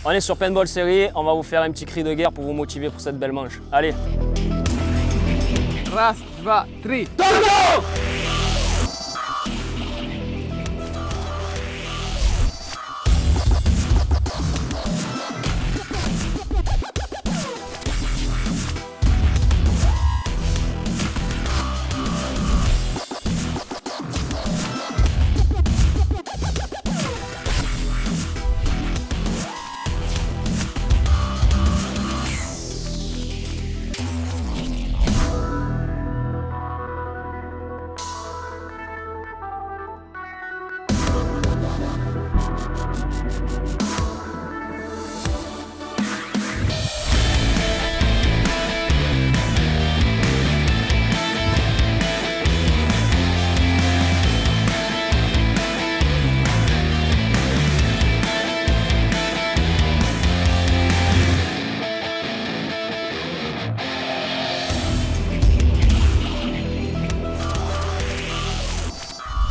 On est sur Paintball Series, on va vous faire un petit cri de guerre pour vous motiver pour cette belle manche. Allez. Raz, dva, tri. Tornado!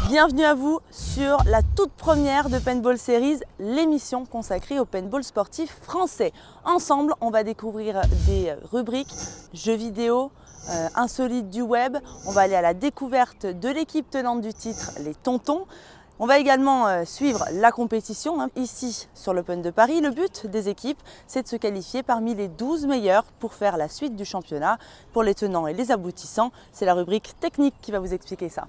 Bienvenue à vous sur la toute première de Paintball Series, l'émission consacrée au paintball sportif français. Ensemble, on va découvrir des rubriques, jeux vidéo, insolites du web. On va aller à la découverte de l'équipe tenante du titre, les Tontons. On va également suivre la compétition ici sur l'Open de Paris. Le but des équipes, c'est de se qualifier parmi les 12 meilleurs pour faire la suite du championnat. Pour les tenants et les aboutissants, c'est la rubrique technique qui va vous expliquer ça.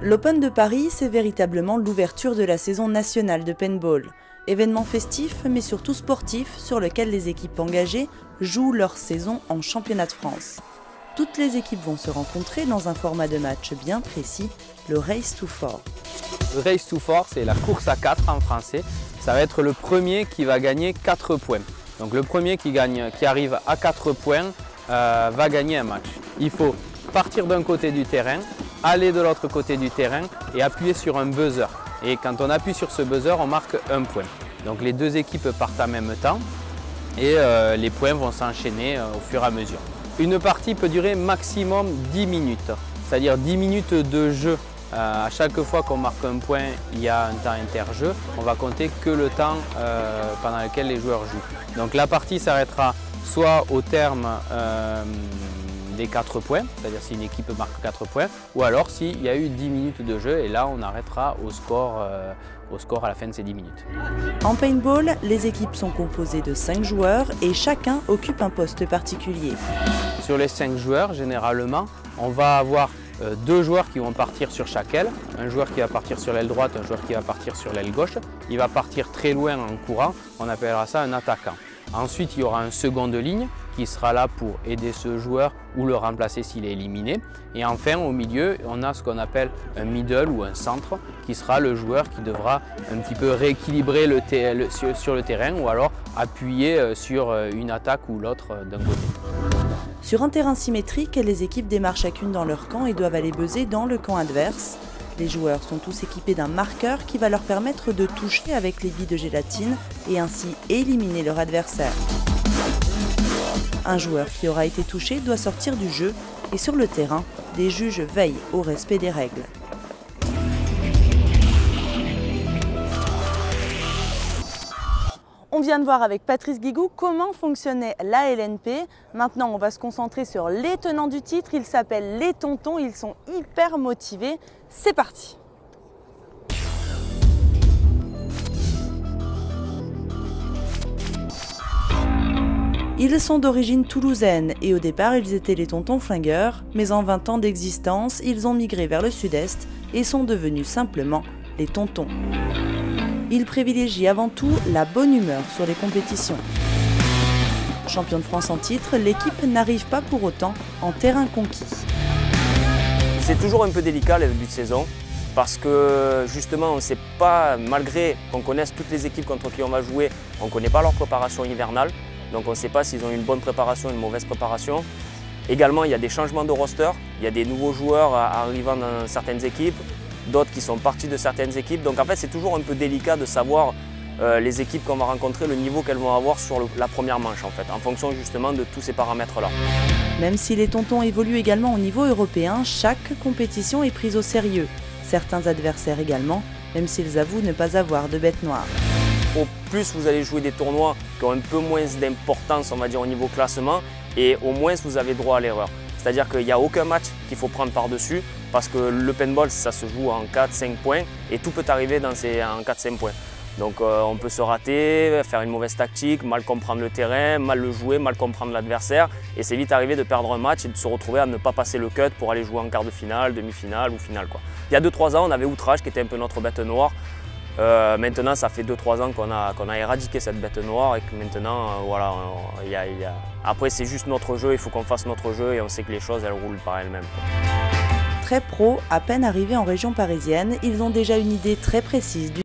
L'Open de Paris, c'est véritablement l'ouverture de la saison nationale de paintball. Événement festif, mais surtout sportif, sur lequel les équipes engagées jouent leur saison en championnat de France. Toutes les équipes vont se rencontrer dans un format de match bien précis, le Race to 4. Le Race to 4, c'est la course à 4 en français. Ça va être le premier qui va gagner 4 points. Donc le premier qui arrive à 4 points va gagner un match. Il faut partir d'un côté du terrain, aller de l'autre côté du terrain et appuyer sur un buzzer. Et quand on appuie sur ce buzzer, on marque un point. Donc les deux équipes partent en même temps et les points vont s'enchaîner au fur et à mesure. Une partie peut durer maximum 10 minutes, c'est-à-dire 10 minutes de jeu. À chaque fois qu'on marque un point, il y a un temps interjeu. On va compter que le temps pendant lequel les joueurs jouent. Donc la partie s'arrêtera soit au terme des 4 points, c'est-à-dire si une équipe marque 4 points, ou alors s'il y a eu 10 minutes de jeu et là on arrêtera au score à la fin de ces 10 minutes. En paintball, les équipes sont composées de 5 joueurs et chacun occupe un poste particulier. Sur les 5 joueurs, généralement, on va avoir 2 joueurs qui vont partir sur chaque aile, un joueur qui va partir sur l'aile droite, un joueur qui va partir sur l'aile gauche. Il va partir très loin en courant, on appellera ça un attaquant. Ensuite, il y aura un second de ligne qui sera là pour aider ce joueur ou le remplacer s'il est éliminé. Et enfin, au milieu, on a ce qu'on appelle un middle ou un centre qui sera le joueur qui devra un petit peu rééquilibrer sur le terrain ou alors appuyer sur une attaque ou l'autre d'un côté. Sur un terrain symétrique, les équipes démarrent chacune dans leur camp et doivent aller buzzer dans le camp adverse. Les joueurs sont tous équipés d'un marqueur qui va leur permettre de toucher avec les billes de gélatine et ainsi éliminer leur adversaire. Un joueur qui aura été touché doit sortir du jeu et sur le terrain, des juges veillent au respect des règles. On vient de voir avec Patrice Guigou comment fonctionnait la LNP. Maintenant, on va se concentrer sur les tenants du titre. Ils s'appellent les Tontons, ils sont hyper motivés. C'est parti! Ils sont d'origine toulousaine et au départ ils étaient les Tontons Flingueurs, mais en 20 ans d'existence, ils ont migré vers le sud-est et sont devenus simplement les Tontons. Ils privilégient avant tout la bonne humeur sur les compétitions. Champion de France en titre, l'équipe n'arrive pas pour autant en terrain conquis. C'est toujours un peu délicat le début de saison parce que justement on ne sait pas, malgré qu'on connaisse toutes les équipes contre qui on va jouer, on ne connaît pas leur préparation hivernale. Donc on ne sait pas s'ils ont une bonne préparation ou une mauvaise préparation. Également, il y a des changements de roster. Il y a des nouveaux joueurs arrivant dans certaines équipes, d'autres qui sont partis de certaines équipes. Donc en fait, c'est toujours un peu délicat de savoir les équipes qu'on va rencontrer, le niveau qu'elles vont avoir sur la première manche en fait, en fonction justement de tous ces paramètres-là. Même si les Tontons évoluent également au niveau européen, chaque compétition est prise au sérieux. Certains adversaires également, même s'ils avouent ne pas avoir de bête noire. Au plus vous allez jouer des tournois qui ont un peu moins d'importance, on va dire, au niveau classement, et au moins vous avez droit à l'erreur. C'est-à-dire qu'il n'y a aucun match qu'il faut prendre par-dessus, parce que le paintball, ça se joue en 4-5 points, et tout peut arriver en 4-5 points. Donc on peut se rater, faire une mauvaise tactique, mal comprendre le terrain, mal le jouer, mal comprendre l'adversaire, et c'est vite arrivé de perdre un match et de se retrouver à ne pas passer le cut pour aller jouer en quart de finale, demi-finale ou finale, quoi. Il y a 2-3 ans, on avait Outrage qui était un peu notre bête noire. Maintenant, ça fait 2-3 ans qu'on a éradiqué cette bête noire et que maintenant, voilà, après c'est juste notre jeu, il faut qu'on fasse notre jeu et on sait que les choses, elles roulent par elles-mêmes. Très pro, à peine arrivés en région parisienne, ils ont déjà une idée très précise du